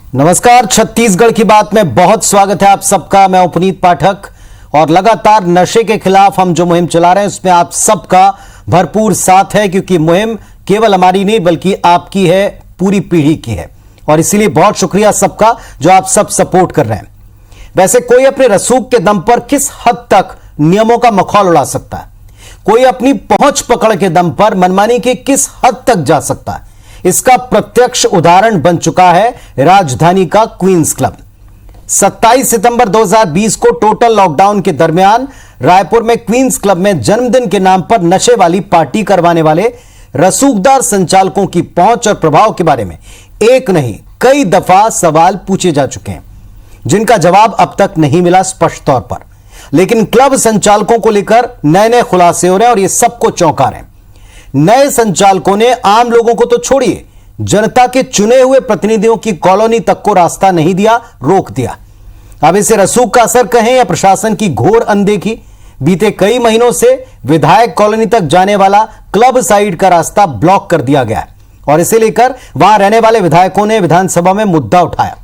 नमस्कार, छत्तीसगढ़ की बात में बहुत स्वागत है आप सबका। मैं पुनीत पाठक और लगातार नशे के खिलाफ हम जो मुहिम चला रहे हैं उसमें आप सबका भरपूर साथ है, क्योंकि मुहिम केवल हमारी नहीं बल्कि आपकी है, पूरी पीढ़ी की है। और इसीलिए बहुत शुक्रिया सबका जो आप सब सपोर्ट कर रहे हैं। वैसे कोई अपने रसूख के दम पर किस हद तक नियमों का मखौल उड़ा सकता है, कोई अपनी पहुंच पकड़ के दम पर मनमानी के किस हद तक जा सकता है, इसका प्रत्यक्ष उदाहरण बन चुका है राजधानी का क्वींस क्लब। 27 सितंबर 2020 को टोटल लॉकडाउन के दरमियान रायपुर में क्वींस क्लब में जन्मदिन के नाम पर नशे वाली पार्टी करवाने वाले रसूखदार संचालकों की पहुंच और प्रभाव के बारे में एक नहीं कई दफा सवाल पूछे जा चुके हैं, जिनका जवाब अब तक नहीं मिला स्पष्ट तौर पर। लेकिन क्लब संचालकों को लेकर नए नए खुलासे हो रहे हैं और ये सबको चौंका रहे हैं। नए संचालकों ने आम लोगों को तो छोड़िए, जनता के चुने हुए प्रतिनिधियों की कॉलोनी तक को रास्ता नहीं दिया, रोक दिया। अब इसे रसूख का असर कहें या प्रशासन की घोर अनदेखी, बीते कई महीनों से विधायक कॉलोनी तक जाने वाला क्लब साइड का रास्ता ब्लॉक कर दिया गया है और इसे लेकर वहां रहने वाले विधायकों ने विधानसभा में मुद्दा उठाया,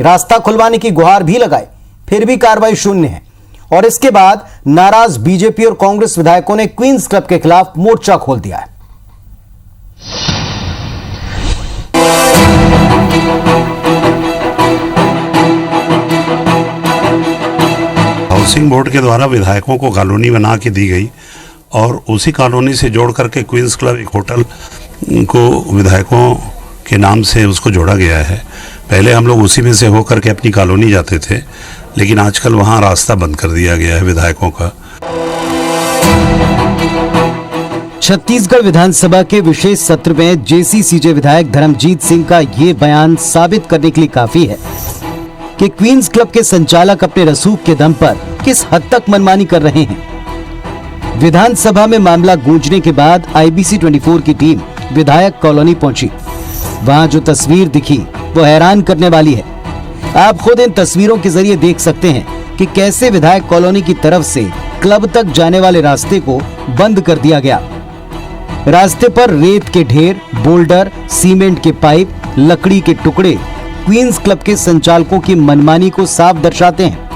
रास्ता खुलवाने की गुहार भी लगाई, फिर भी कार्रवाई शून्य है। और इसके बाद नाराज बीजेपी और कांग्रेस विधायकों ने क्वींस क्लब के खिलाफ मोर्चा खोल दिया है। हाउसिंग बोर्ड के द्वारा विधायकों को कॉलोनी बना के दी गई और उसी कॉलोनी से जोड़ करके क्वींस क्लब एक होटल को विधायकों के नाम से उसको जोड़ा गया है। पहले हम लोग उसी में से होकर के अपनी कॉलोनी जाते थे, लेकिन आजकल वहां रास्ता बंद कर दिया गया है विधायकों का। छत्तीसगढ़ विधानसभा के विशेष सत्र में जेसीसीजे विधायक धर्मजीत सिंह का यह बयान साबित करने के लिए काफी है कि क्वींस क्लब के संचालक अपने रसूख के दम पर किस हद तक मनमानी कर रहे हैं। विधानसभा में मामला गूंजने के बाद आईबीसी 24 की टीम विधायक कॉलोनी पहुंची। वहां जो तस्वीर दिखी वो हैरान करने वाली है। आप खुद इन तस्वीरों के जरिए देख सकते हैं कि कैसे विधायक कॉलोनी की तरफ से क्लब तक जाने वाले रास्ते को बंद कर दिया गया। रास्ते पर रेत के ढेर, बोल्डर, सीमेंट के पाइप, लकड़ी के टुकड़े क्वींस क्लब के संचालकों की मनमानी को साफ दर्शाते हैं।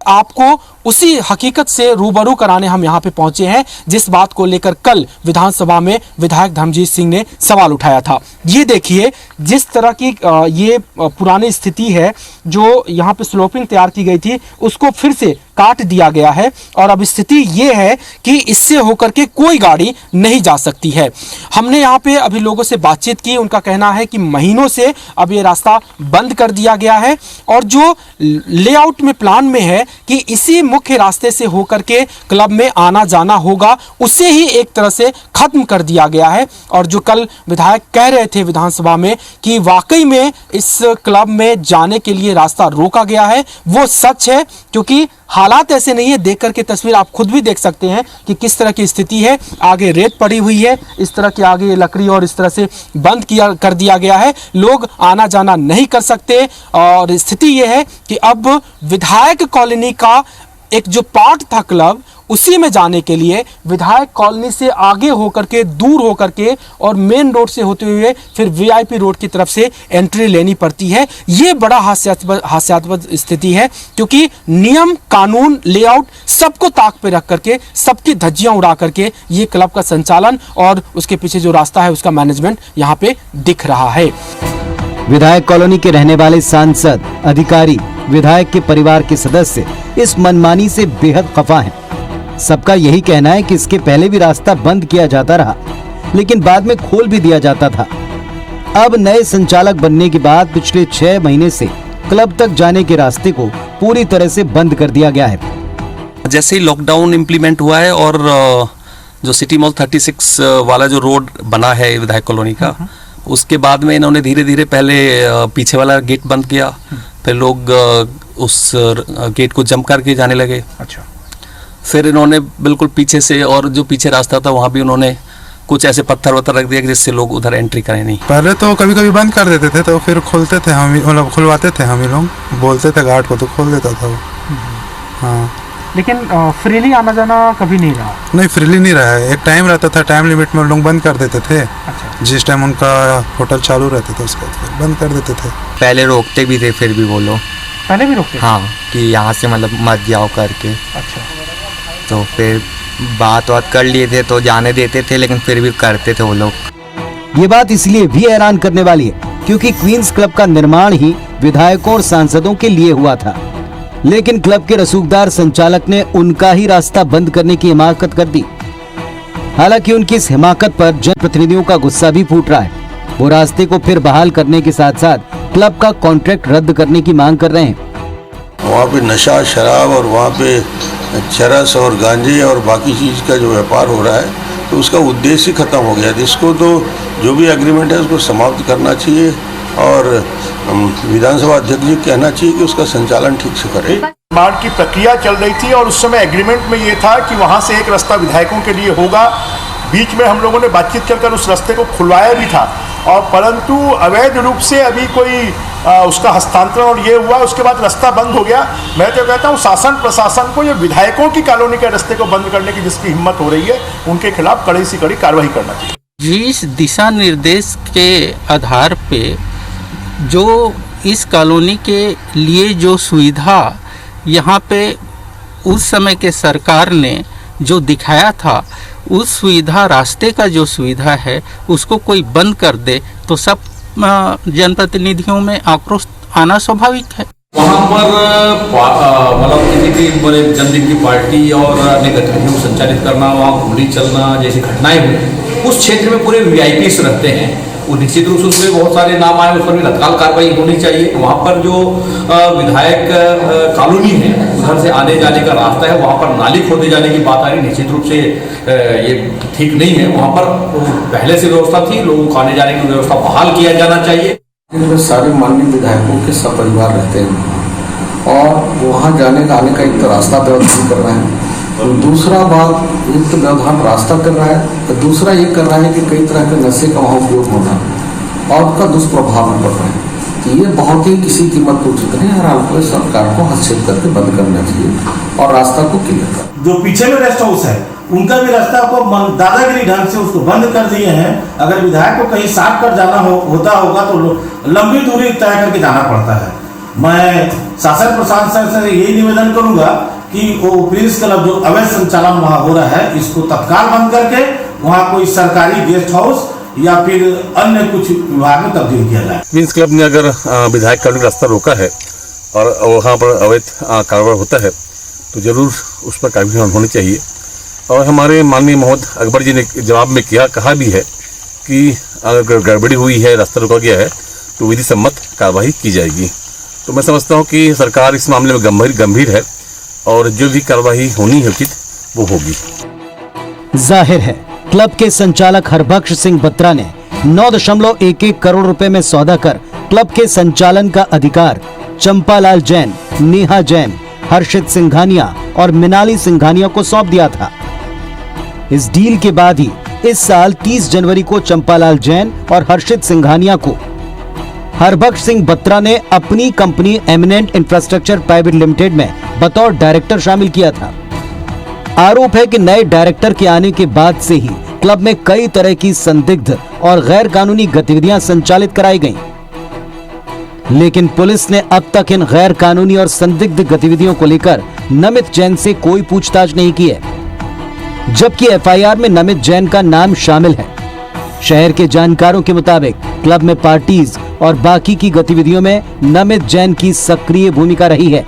आपको उसी हकीकत से रूबरू कराने हम यहाँ पे पहुंचे हैं, जिस बात को लेकर कल विधानसभा में विधायक धर्मजीत सिंह ने सवाल उठाया था। ये देखिए, जिस तरह की ये पुरानी स्थिति है, जो यहाँ पे स्लोपिंग तैयार की गई थी, उसको फिर से काट दिया गया है और अब स्थिति ये है कि इससे होकर के कोई गाड़ी नहीं जा सकती है। हमने यहाँ पे अभी लोगों से बातचीत की, उनका कहना है कि महीनों से अब ये रास्ता बंद कर दिया गया है और जो लेआउट में प्लान में है कि इसी मुख्य रास्ते से होकर के क्लब में आना जाना होगा, उसे ही एक तरह से खत्म कर दिया गया है। और जो कल विधायक कह रहे थे विधानसभा में कि वाकई में इस क्लब में जाने के लिए रास्ता रोका गया है, वो सच है, क्योंकि हालात ऐसे नहीं है। देख करके तस्वीर आप खुद भी देख सकते हैं कि किस तरह की स्थिति है। आगे रेत पड़ी हुई है, इस तरह की आगे लकड़ी और इस तरह से बंद कर दिया गया है, लोग आना जाना नहीं कर सकते। और स्थिति यह है कि अब विधायक कॉलोनी का एक जो पार्ट था क्लब, उसी में जाने के लिए विधायक कॉलोनी से आगे होकर के, दूर होकर के और मेन रोड से होते हुए फिर वीआईपी रोड की तरफ से एंट्री लेनी पड़ती है। ये बड़ा हास्यास्पद स्थिति है, क्योंकि नियम, कानून, लेआउट सबको ताक पे रख करके, सबकी धज्जियां उड़ा करके ये क्लब का संचालन और उसके पीछे जो रास्ता है उसका मैनेजमेंट यहाँ पे दिख रहा है। विधायक कॉलोनी के रहने वाले सांसद, अधिकारी, विधायक के परिवार के सदस्य इस मनमानी से बेहद खफा हैं। सबका यही कहना है कि इसके पहले भी रास्ता बंद किया जाता रहा, लेकिन बाद में खोल भी दिया जाता था। अब नए संचालक बनने के बाद पिछले 6 महीने से क्लब तक जाने के रास्ते को पूरी तरह से बंद कर दिया गया है। जैसे ही लॉकडाउन इम्प्लीमेंट हुआ है और जो सिटी मॉल 36 वाला जो रोड बना है विधायक कॉलोनी का, उसके बाद में इन्होंने धीरे धीरे पहले पीछे वाला गेट बंद किया, फिर लोग उस गेट को जंप करके जाने लगे। अच्छा। फिर इन्होंने बिल्कुल पीछे से, और जो पीछे रास्ता था वहाँ भी उन्होंने कुछ ऐसे पत्थर वत्थर रख दिया जिससे लोग उधर एंट्री करें नहीं। पहले तो कभी कभी बंद कर देते थे, तो फिर खोलते थे हम, मतलब खुलवाते थे हम ही लोग, बोलते थे गार्ड को तो खोल देता था वो। हाँ, लेकिन फ्रीली आना जाना कभी नहीं रहा? नहीं, फ्रीली नहीं रहा है। एक टाइम रहता था, टाइम लिमिट में लोग बंद कर देते थे। अच्छा। जिस टाइम उनका होटल चालू रहता था उसके बाद फिर बंद कर देते थे। पहले रोकते भी थे, फिर भी वो लोग पहले भी रोकते? हाँ, कि यहाँ से मतलब मत जाओ करके। अच्छा। तो फिर बात कर लिए थे तो जाने देते थे, लेकिन फिर भी करते थे वो लोग। ये बात इसलिए भी हैरान करने वाली है क्योंकि क्वींस क्लब का निर्माण ही विधायकों और सांसदों के लिए हुआ था, लेकिन क्लब के रसूखदार संचालक ने उनका ही रास्ता बंद करने की हिमाकत कर दी। हालांकि उनकी इस हिमाकत पर जनप्रतिनिधियों का गुस्सा भी फूट रहा है। वो रास्ते को फिर बहाल करने के साथ साथ क्लब का कॉन्ट्रैक्ट रद्द करने की मांग कर रहे हैं। वहाँ पे नशा, शराब और वहाँ पे चरस और गांजे और बाकी चीज़ का जो व्यापार हो रहा है, तो उसका उद्देश्य ही खत्म हो गया। जिसको तो जो भी एग्रीमेंट है उसको समाप्त करना चाहिए और विधानसभा अध्यक्ष जी कहना चाहिए कि उसका संचालन ठीक से करें। निर्माण की प्रक्रिया चल रही थी और उस समय एग्रीमेंट में ये था कि वहाँ से एक रास्ता विधायकों के लिए होगा। बीच में हम लोगों ने बातचीत कर उस रास्ते को खुलवाया भी था, और परंतु अवैध रूप से अभी कोई उसका हस्तांतरण और ये हुआ, उसके बाद रास्ता बंद हो गया। मैं तो कहता हूँ शासन प्रशासन को ये विधायकों की कॉलोनी के रास्ते को बंद करने की जिसकी हिम्मत हो रही है, उनके खिलाफ कड़ी से कड़ी कार्रवाई करना चाहिए। इस दिशा निर्देश के आधार पे जो इस कॉलोनी के लिए जो सुविधा यहाँ पे उस समय के सरकार ने जो दिखाया था, उस सुविधा, रास्ते का जो सुविधा है उसको कोई बंद कर दे तो सब जनप्रतिनिधियों में आक्रोश आना स्वाभाविक है। वहाँ पर मतलब किसी की बड़े जनदिन की पार्टी और अन्य गतिविधियों को संचालित करना, वहाँ गोली चलना जैसी घटनाएं हुई, उस क्षेत्र में पूरे वीआईपीस रहते हैं। वो निश्चित रूप से उसमें बहुत सारे नाम आए, उस पर भी तत्काल कार्रवाई होनी चाहिए। वहाँ पर जो विधायक कॉलोनी है, उधर से आने जाने का रास्ता है, वहाँ पर नाली खोदे जाने की बात आ रही, निश्चित रूप से ये ठीक नहीं है। वहाँ पर पहले से व्यवस्था थी, लोगों को आने जाने की व्यवस्था बहाल किया जाना चाहिए। सारे माननीय विधायकों के सपरिवार रहते हैं और वहाँ जाने का आने का एक तो रास्ता व्यवस्थित कर रहे हैं, और दूसरा बात एक तो व्यवधान रास्ता कर रहा है, तो दूसरा ये कर रहा है कि कई तरह के नशे का वहाँ उपयोग होना और उसका दुष्प्रभाव में पड़ रहा है। तो ये बहुत ही किसी कीमत पर उचित नहीं, हर हाल में सरकार को हस्तक्षेप करके बंद करना चाहिए और रास्ता को क्लियर करना। जो पीछे में रेस्ट हाउस है उनका भी रास्ता को दादागिरी ढंग से उसको बंद कर दिए हैं। अगर विधायक को कहीं साफ कर जाना होता होगा तो लंबी दूरी तय करके जाना पड़ता है। मैं शासन प्रशासन से यही निवेदन करूंगा कि वो क्वींस क्लब जो अवैध संचालन वहाँ हो रहा है, इसको तत्काल बंद करके वहाँ कोई सरकारी गेस्ट हाउस या फिर अन्य कुछ विभाग में तब्दील किया जाए। क्वींस क्लब ने अगर विधायक का रास्ता रोका है और वहाँ पर अवैध कारोबार होता है तो जरूर उस पर कार्रवाई होनी चाहिए। और हमारे माननीय महोदय अकबर जी ने जवाब में कहा भी है कि अगर गड़बड़ी हुई है, रास्ता रोका गया है तो विधि सम्मत कार्रवाई की जाएगी। तो मैं समझता हूँ कि सरकार इस मामले में गंभीर है और जो भी कार्रवाई होनी है उचित वो होगी। जाहिर है क्लब के संचालक हरबख्श सिंह बत्रा ने 9.11 करोड़ रुपए में सौदा कर क्लब के संचालन का अधिकार चंपालाल जैन, नेहा जैन, हर्षित सिंघानिया और मिनाली सिंघानिया को सौंप दिया था। इस डील के बाद ही इस साल 30 जनवरी को चंपालाल जैन और हर्षित सिंघानिया को हरबख्श सिंह बत्रा ने अपनी company eminent infrastructure private limited में बतौर डायरेक्टर शामिल किया था। आरोप है कि नए डायरेक्टर के आने के बाद से ही क्लब में कई तरह की संदिग्ध और गैर कानूनी गतिविधियां संचालित कराई गईं। लेकिन पुलिस ने अब तक इन गैर कानूनी और संदिग्ध गतिविधियों को लेकर नमित जैन से कोई पूछताछ नहीं की है, जबकि एफआईआर में नमित जैन का नाम शामिल है। शहर के जानकारों के मुताबिक क्लब में पार्टीज और बाकी की गतिविधियों में नमित जैन की सक्रिय भूमिका रही है।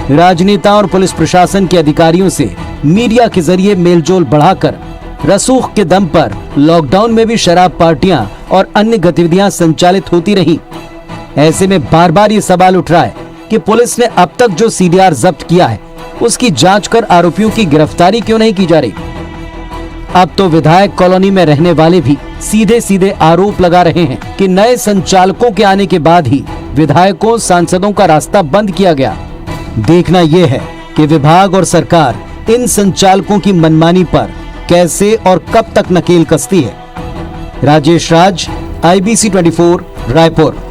राजनेता और पुलिस प्रशासन के अधिकारियों से मीडिया के जरिए मेलजोल बढ़ाकर रसूख के दम पर लॉकडाउन में भी शराब पार्टियां और अन्य गतिविधियां संचालित होती रही। ऐसे में बार बार ये सवाल उठ रहा है कि पुलिस ने अब तक जो सीडीआर जब्त किया है उसकी जांच कर आरोपियों की गिरफ्तारी क्यों नहीं की जा रही। अब तो विधायक कॉलोनी में रहने वाले भी सीधे सीधे आरोप लगा रहे हैं कि नए संचालकों के आने के बाद ही विधायकों, सांसदों का रास्ता बंद किया गया। देखना यह है कि विभाग और सरकार इन संचालकों की मनमानी पर कैसे और कब तक नकेल कसती है। राजेश राज, IBC 24, रायपुर।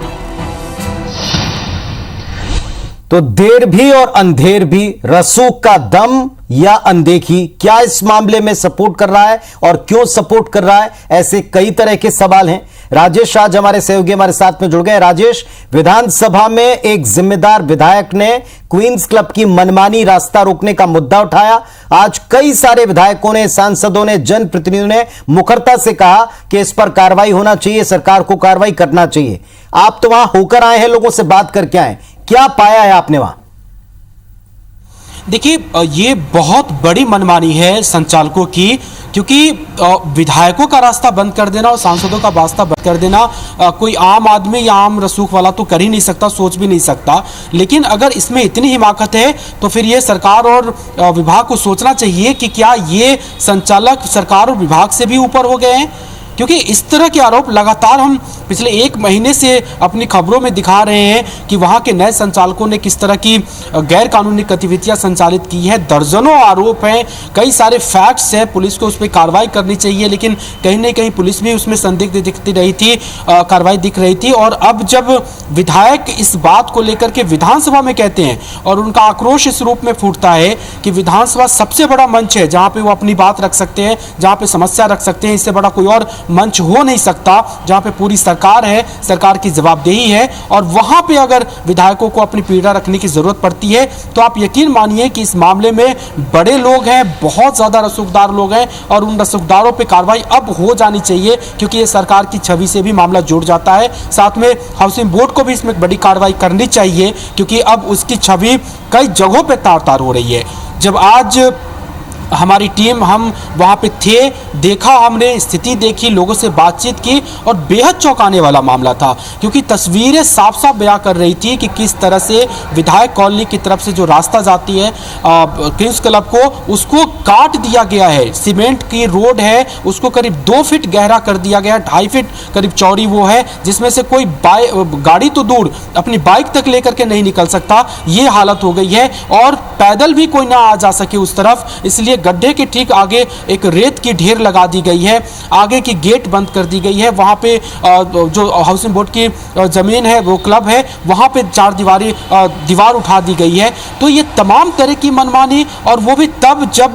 तो देर भी और अंधेर भी, रसूख का दम या अनदेखी, क्या इस मामले में सपोर्ट कर रहा है और क्यों सपोर्ट कर रहा है, ऐसे कई तरह के सवाल हैं। राजेश आज हमारे सहयोगी हमारे साथ में जुड़ गए। राजेश, विधानसभा में एक जिम्मेदार विधायक ने क्वींस क्लब की मनमानी रास्ता रोकने का मुद्दा उठाया। आज कई सारे विधायकों ने, सांसदों ने, जनप्रतिनिधियों ने मुखरता से कहा कि इस पर कार्रवाई होना चाहिए, सरकार को कार्रवाई करना चाहिए। आप तो वहां होकर आए हैं, लोगों से बात करके आए, क्या पाया है आपने वहां? देखिए, ये बहुत बड़ी मनमानी है संचालकों की, क्योंकि विधायकों का रास्ता बंद कर देना और सांसदों का रास्ता बंद कर देना कोई आम आदमी या आम रसूख वाला तो कर ही नहीं सकता, सोच भी नहीं सकता। लेकिन अगर इसमें इतनी हिमाकत है तो फिर ये सरकार और विभाग को सोचना चाहिए कि क्या ये संचालक सरकार और विभाग से भी ऊपर हो गए हैं, क्योंकि इस तरह के आरोप लगातार हम पिछले 1 महीने से अपनी खबरों में दिखा रहे हैं कि वहां के नए संचालकों ने किस तरह की गैर कानूनी गतिविधियां संचालित की है। दर्जनों आरोप हैं, कई सारे फैक्ट्स हैं, पुलिस को उस पर कार्रवाई करनी चाहिए, लेकिन कहीं ना कहीं पुलिस भी उसमें संदिग्ध दिखती रही थी, कार्रवाई दिख रही थी। और अब जब विधायक इस बात को लेकर के विधानसभा में कहते हैं और उनका आक्रोश इस रूप में फूटता है कि विधानसभा सबसे बड़ा मंच है जहां पे वो अपनी बात रख सकते हैं, जहां पे समस्या रख सकते हैं, इससे बड़ा कोई और मंच हो नहीं सकता जहां पे पूरी सरकार है, सरकार की जवाबदेही है, और वहां पे अगर विधायकों को अपनी पीड़ा रखने की जरूरत पड़ती है तो आप यकीन मानिए कि इस मामले में बड़े लोग हैं, बहुत ज्यादा रसूखदार लोग हैं, और उन रसूखदारों पे कार्रवाई अब हो जानी चाहिए, क्योंकि ये सरकार की छवि से भी मामला जुड़ जाता है। साथ में हाउसिंग बोर्ड को भी इसमें बड़ी कार्रवाई करनी चाहिए, क्योंकि अब उसकी छवि कई जगहों पे तार तार हो रही है। जब आज हमारी टीम हम वहाँ पे थे, देखा, हमने स्थिति देखी, लोगों से बातचीत की, और बेहद चौंकाने वाला मामला था, क्योंकि तस्वीरें साफ साफ बयां कर रही थी कि किस तरह से विधायक कॉलोनी की तरफ से जो रास्ता जाती है क्वींस क्लब को, उसको काट दिया गया है। सीमेंट की रोड है, उसको करीब 2 फीट गहरा कर दिया गया, 2.5 फीट करीब चौड़ी वो है, जिसमें से कोई गाड़ी तो दूर अपनी बाइक तक लेकर के नहीं निकल सकता, ये हालत हो गई है। और पैदल भी कोई ना आ जा सके उस तरफ, इसलिए गड्ढे के ठीक आगे एक रेत की ढेर लगा दी गई है, आगे की गेट बंद कर दी गई है। वहां पे जो हाउसिंग बोर्ड की जमीन है, वो क्लब है, वहां पे 4 दीवार उठा दी गई है। तो ये तमाम तरह की मनमानी, और वो भी तब जब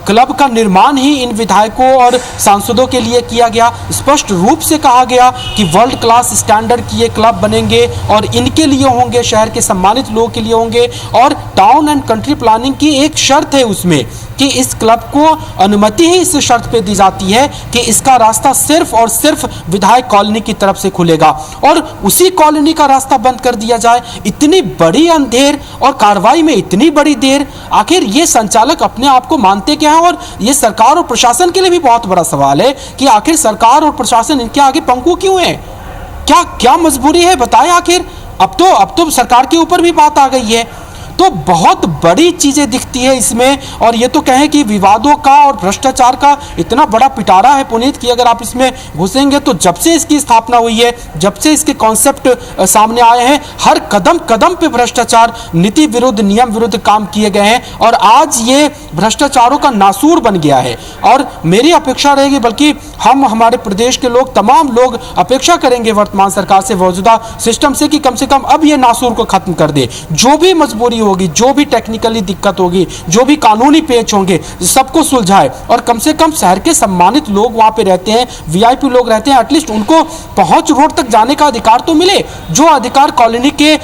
क्लब का निर्माण ही इन विधायकों और सांसदों के लिए किया गया। स्पष्ट रूप से कहा गया कि वर्ल्ड क्लास स्टैंडर्ड की ये क्लब बनेंगे और इनके लिए होंगे, शहर के सम्मानित लोगों के लिए होंगे, और टाउन एंड कंट्री प्लानिंग की एक शर्त है उसमें कि इस क्लब को अनुमति ही इस शर्त पे दी जाती है कि इसका रास्ता सिर्फ और सिर्फ विधायक कॉलोनी की तरफ से खुलेगा, और उसी कॉलोनी का रास्ता बंद कर दिया जाए। इतनी बड़ी अंधेर और कार्रवाई में इतनी बड़ी देर, आखिर ये संचालक अपने आप को मानते क्या है? और ये सरकार और प्रशासन के लिए भी बहुत बड़ा सवाल है कि आखिर सरकार और प्रशासन इनके आगे पंखु क्यों है? क्या मजबूरी है, बताएं आखिर। अब तो सरकार के ऊपर भी बात आ गई है। तो बहुत बड़ी चीजें दिखती है इसमें, और ये तो कहें कि विवादों का और भ्रष्टाचार का इतना बड़ा पिटारा है पुनीत, कि अगर आप इसमें घुसेंगे तो जब से इसकी स्थापना हुई है, जब से इसके कॉन्सेप्ट सामने आए हैं, हर कदम कदम पे भ्रष्टाचार, नीति विरुद्ध, नियम विरुद्ध काम किए गए हैं, और आज ये भ्रष्टाचारों का नासूर बन गया है। और मेरी अपेक्षा रहेगी, बल्कि हम हमारे प्रदेश के लोग, तमाम लोग अपेक्षा करेंगे वर्तमान सरकार से, मौजूदा सिस्टम से, कि कम से कम अब ये नासूर को खत्म कर दे। जो भी मजबूरी होगी, जो भी टेक्निकली दिक्कत होगी, जो भी कानूनी पेच होंगे, सबको सुलझाए, और कम से कम शहर के सम्मानित लोग वहां पे रहते हैं, वीआईपी लोग रहते हैं, एटलीस्ट उनको पहुंच रोड तक जाने का अधिकार तो मिले, जो अधिकार कॉलोनी के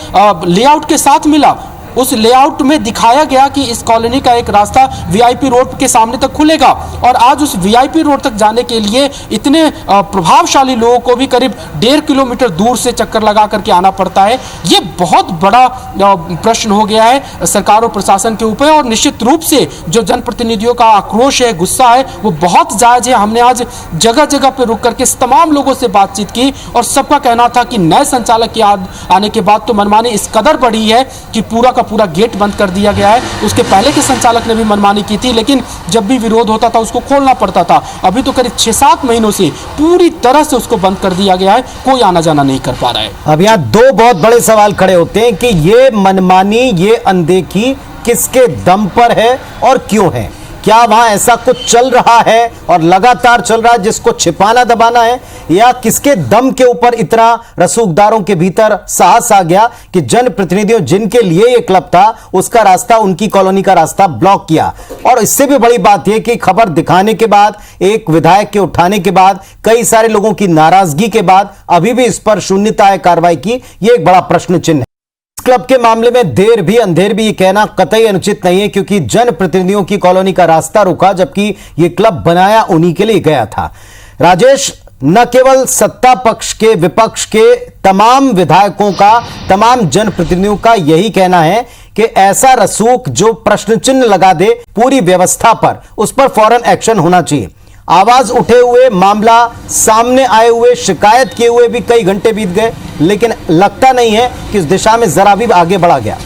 लेआउट के साथ मिला। उस लेआउट में दिखाया गया कि इस कॉलोनी का एक रास्ता वीआईपी रोड के सामने तक खुलेगा, और आज उस वीआईपी रोड तक जाने के लिए इतने प्रभावशाली लोगों को भी करीब 1.5 किलोमीटर दूर से चक्कर लगा करके आना पड़ता है। ये बहुत बड़ा प्रश्न हो गया है सरकार और प्रशासन के ऊपर, और निश्चित रूप से जो जनप्रतिनिधियों का आक्रोश है, गुस्सा है, वो बहुत जायज है। हमने आज जगह जगह पर रुक करके तमाम लोगों से बातचीत की, और सबका कहना था कि नए संचालक के आने के बाद तो मनमानी इस कदर बढ़ी है कि पूरा गेट बंद कर दिया गया है। उसके पहले के संचालक ने भी मनमानी की थी, लेकिन जब भी विरोध होता था उसको खोलना पड़ता था। अभी तो करीब 6-7 महीनों से पूरी तरह से उसको बंद कर दिया गया है, कोई आना जाना नहीं कर पा रहा है। अब यहाँ 2 बहुत बड़े सवाल खड़े होते हैं कि ये मनमानी, ये अनदेखी किसके दम पर है और क्यों है? क्या वहां ऐसा कुछ चल रहा है और लगातार चल रहा है जिसको छिपाना दबाना है, या किसके दम के ऊपर इतना रसूखदारों के भीतर साहस आ गया कि जनप्रतिनिधियों जिनके लिए यह क्लब था उसका रास्ता, उनकी कॉलोनी का रास्ता ब्लॉक किया। और इससे भी बड़ी बात यह कि खबर दिखाने के बाद, एक विधायक के उठाने के बाद, कई सारे लोगों की नाराजगी के बाद अभी भी इस पर शून्यता है कार्रवाई की, यह एक बड़ा प्रश्न चिन्ह है। क्लब के मामले में देर भी अंधेर भी ये कहना कतई अनुचित नहीं है, क्योंकि जनप्रतिनिधियों की कॉलोनी का रास्ता रुका जबकि ये क्लब बनाया उन्हीं के लिए गया था। राजेश, न केवल सत्ता पक्ष के, विपक्ष के तमाम विधायकों का, तमाम जनप्रतिनिधियों का यही कहना है कि ऐसा रसूख जो प्रश्न चिन्ह लगा दे पूरी व्यवस्था पर, उस पर फौरन एक्शन होना चाहिए। आवाज उठे हुए, मामला सामने आए हुए, शिकायत किए हुए भी कई घंटे बीत गए, लेकिन लगता नहीं है कि इस दिशा में जरा भी आगे बढ़ा गया।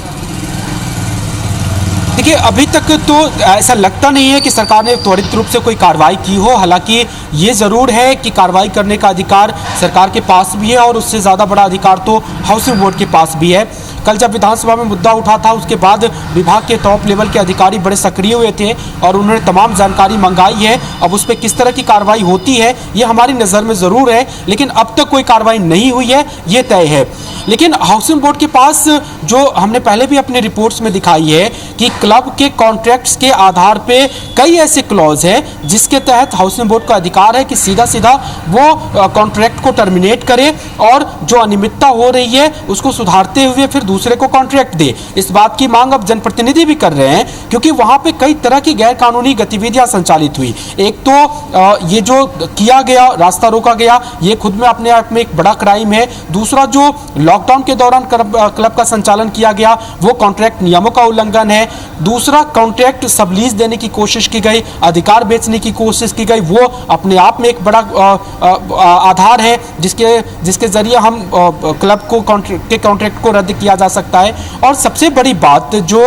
देखिए, अभी तक तो ऐसा लगता नहीं है कि सरकार ने त्वरित रूप से कोई कार्रवाई की हो। हालांकि ये जरूर है कि कार्रवाई करने का अधिकार सरकार के पास भी है और उससे ज़्यादा बड़ा अधिकार तो हाउसिंग बोर्ड के पास भी है। कल जब विधानसभा में मुद्दा उठा था उसके बाद विभाग के टॉप लेवल के अधिकारी बड़े सक्रिय हुए थे और उन्होंने तमाम जानकारी मंगाई है। अब उस पर किस तरह की कार्रवाई होती है ये हमारी नज़र में ज़रूर है, लेकिन अब तक कोई कार्रवाई नहीं हुई है, ये तय है। लेकिन हाउसिंग बोर्ड के पास जो हमने पहले भी अपनी रिपोर्ट्स में दिखाई है कि क्लब के कॉन्ट्रैक्ट्स के आधार पे कई ऐसे क्लॉज हैं जिसके तहत हाउसिंग बोर्ड का अधिकार है कि सीधा सीधा वो कॉन्ट्रैक्ट को टर्मिनेट करे और जो अनियमितता हो रही है उसको सुधारते हुए फिर दूसरे को कॉन्ट्रैक्ट दे। इस बात की मांग अब जनप्रतिनिधि भी कर रहे हैं, क्योंकि वहां पे कई तरह की गैर कानूनी गतिविधियां संचालित हुई। एक तो ये जो किया गया, रास्ता रोका गया, ये खुद में अपने आप में एक बड़ा क्राइम है। दूसरा, जो लॉकडाउन के दौरान क्लब का संचालन किया गया वो कॉन्ट्रैक्ट नियमों का उल्लंघन है। दूसरा, कॉन्ट्रैक्ट सबलीज देने की कोशिश की गई, अधिकार बेचने की कोशिश की गई, वो अपने आप में एक बड़ा आधार है जिसके जरिए हम क्लब को कॉन्ट्रैक्ट को रद्द किया जा सकता है। और सबसे बड़ी बात जो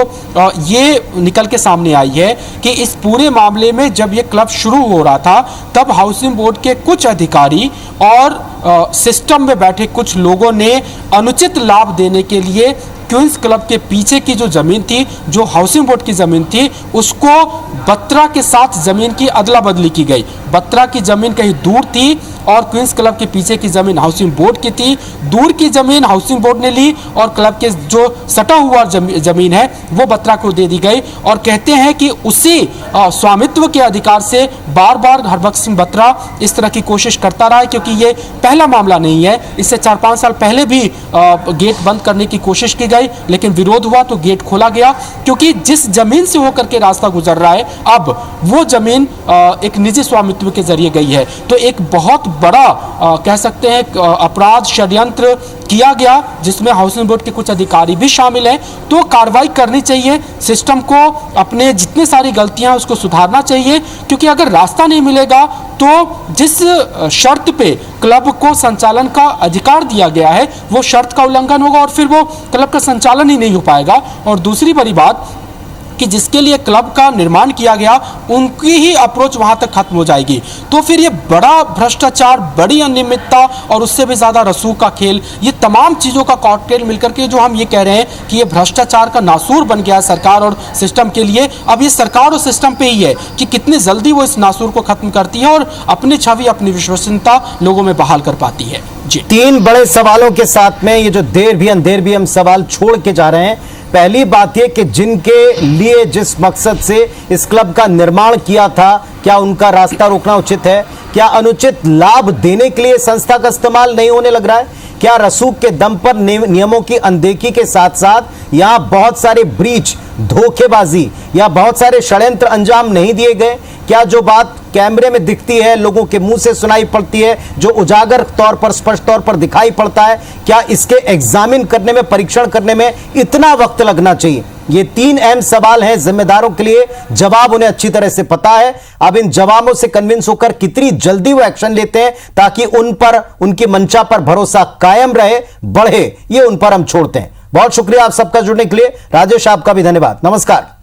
ये निकल के सामने आई है कि इस पूरे मामले में जब ये क्लब शुरू हो रहा था तब हाउसिंग बोर्ड के कुछ अधिकारी और सिस्टम में बैठे कुछ लोगों ने अनुचित लाभ देने के लिए क्वींस क्लब के पीछे की जो जमीन थी, जो हाउसिंग बोर्ड की जमीन थी, उसको बत्रा के साथ जमीन की अदला बदली की गई। बत्रा की जमीन कहीं दूर थी और क्वींस क्लब के पीछे की जमीन हाउसिंग बोर्ड की थी। दूर की जमीन हाउसिंग बोर्ड ने ली और क्लब के जो सटा हुआ जमीन है वो बत्रा को दे दी गई। और कहते हैं कि उसी स्वामित्व के अधिकार से बार बार हरबख्श सिंह बत्रा इस तरह की कोशिश करता रहा है, क्योंकि ये पहला मामला नहीं है। इससे 4-5 साल पहले भी गेट बंद करने की कोशिश की गई, लेकिन विरोध हुआ तो गेट खोला गया, क्योंकि जिस जमीन से होकर के रास्ता गुजर रहा है अब वो जमीन एक निजी स्वामित्व के जरिए गई है। तो एक बहुत बड़ा कह सकते हैं अपराध, षड्यंत्र किया गया जिसमें हाउसिंग बोर्ड के कुछ अधिकारी भी शामिल हैं। तो कार्रवाई करनी चाहिए, सिस्टम को अपने जितने सारी गलतियां उसको सुधारना चाहिए, क्योंकि अगर रास्ता नहीं मिलेगा तो जिस शर्त पे क्लब को संचालन का अधिकार दिया गया है वो शर्त का उल्लंघन होगा और फिर वो क्लब का संचालन ही नहीं हो पाएगा। और दूसरी बड़ी बात कि जिसके लिए क्लब का निर्माण किया गया उनकी ही अप्रोच वहां तक खत्म हो जाएगी। तो फिर ये बड़ा भ्रष्टाचार, बड़ी अनियमितता और उससे भी ज्यादा रसूख का खेल, ये तमाम चीजों का कॉकटेल मिलकर के जो हम ये कह रहे हैं कि ये भ्रष्टाचार का नासूर बन गया है सरकार और सिस्टम के लिए। अब ये सरकार और सिस्टम पे ही है कि कितनी जल्दी वो इस नासूर को खत्म करती है और अपनी छवि, अपनी विश्वसनीयता लोगों में बहाल कर पाती है। जी, 3 बड़े सवालों के साथ में ये जो देर भी अंधेर भी हम सवाल छोड़ के जा रहे हैं। पहली बात यह कि जिनके लिए, जिस मकसद से इस क्लब का निर्माण किया था, क्या उनका रास्ता रोकना उचित है? क्या अनुचित लाभ देने के लिए संस्था का इस्तेमाल नहीं होने लग रहा है? क्या रसूख के दम पर नियमों की अनदेखी के साथ साथ यहां बहुत सारे ब्रीच, धोखेबाजी या बहुत सारे षड्यंत्र अंजाम नहीं दिए गए? क्या जो बात कैमरे में दिखती है, लोगों के मुंह से सुनाई पड़ती है, जो उजागर तौर पर, स्पष्ट तौर पर दिखाई पड़ता है, क्या इसके एग्जामिन करने में, परीक्षण करने में इतना वक्त लगना चाहिए? ये 3 अहम सवाल हैं जिम्मेदारों के लिए। जवाब उन्हें अच्छी तरह से पता है। अब इन जवाबों से कन्विंस होकर कितनी जल्दी वो एक्शन लेते हैं ताकि उन पर, उनकी मंशा पर भरोसा कायम रहे, बढ़े, ये उन पर हम छोड़ते हैं। बहुत शुक्रिया आप सबका जुड़ने के लिए। राजेश, आपका भी धन्यवाद। नमस्कार।